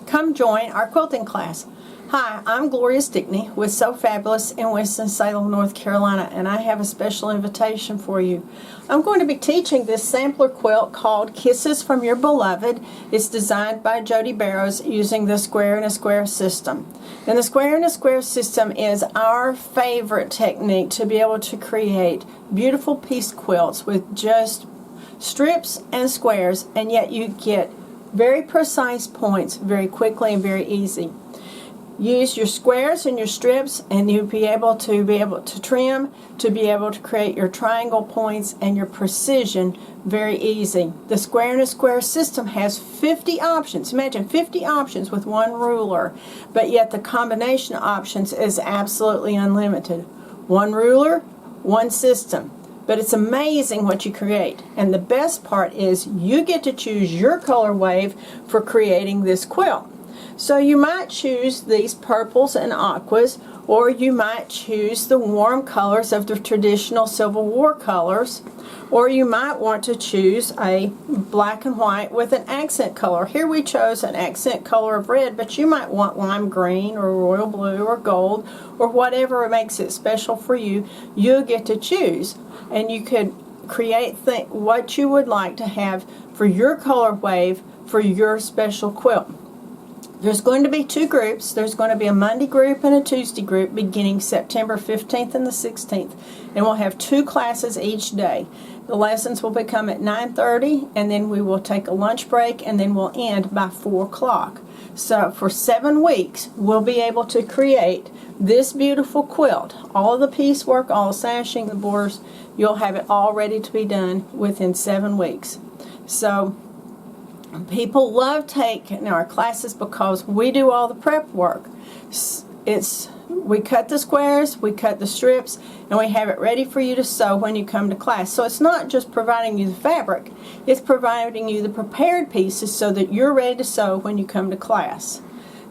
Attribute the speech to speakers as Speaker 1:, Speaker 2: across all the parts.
Speaker 1: Come join our quilting class. Hi, I'm Gloria Stickney with So Fabulous in Winston-Salem, North Carolina, and I have a special invitation for you. I'm going to be teaching this sampler quilt called Kisses from Your Beloved. It's designed by Jody Barrows using the square in a square system. And the square in a square system is our favorite technique to be able to create beautiful piece quilts with just strips and squares, and yet you get very precise points very quickly and very easy. Use your squares and your strips, and you'll be able to trim, to be able to create your triangle points and your precision very easy. The square in a square system has 50 options. Imagine 50 options with one ruler, but yet the combination of options is absolutely unlimited. One ruler, one system. But it's amazing what you create. And the best part is you get to choose your color wave for creating this quilt. So you might choose these purples and aquas, or you might choose the warm colors of the traditional Civil War colors, or you might want to choose a black and white with an accent color. Here we chose an accent color of red, but you might want lime green or royal blue or gold or whatever makes it special for you. You'll get to choose, and you could create what you would like to have for your color wave for your special quilt. There's going to be two groups. There's going to be a Monday group and a Tuesday group beginning September 15th and the 16th. And we'll have two classes each day. The lessons will become at 9:30, and then we will take a lunch break, and then we'll end by 4 o'clock. So for 7 weeks, we'll be able to create this beautiful quilt. All of the piecework, all the sashing, the borders, you'll have it all ready to be done within 7 weeks. So people love taking our classes because we do all the prep work. We cut the squares, we cut the strips, and we have it ready for you to sew when you come to class. So it's not just providing you the fabric, it's providing you the prepared pieces so that you're ready to sew when you come to class.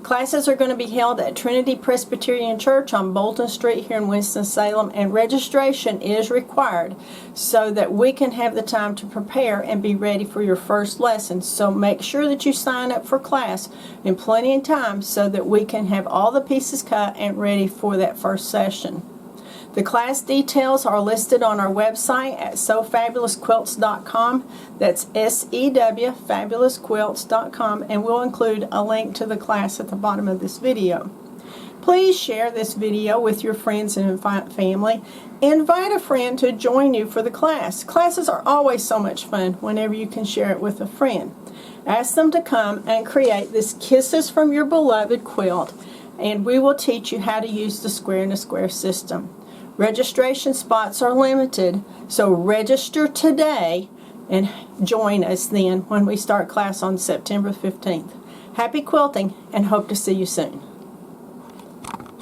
Speaker 1: Classes are going to be held at Trinity Presbyterian Church on Bolton Street here in Winston-Salem, and registration is required so that we can have the time to prepare and be ready for your first lesson. So make sure that you sign up for class in plenty of time so that we can have all the pieces cut and ready for that first session. The class details are listed on our website at SewFabulousQuilts.com. That's SEW, fabulousquilts.com, and we'll include a link to the class at the bottom of this video. Please share this video with your friends and family. Invite a friend to join you for the class. Classes are always so much fun whenever you can share it with a friend. Ask them to come and create this Kisses from Your Beloved quilt, and we will teach you how to use the square in a square system. Registration spots are limited, so register today and join us then when we start class on September 15th. Happy quilting, and hope to see you soon.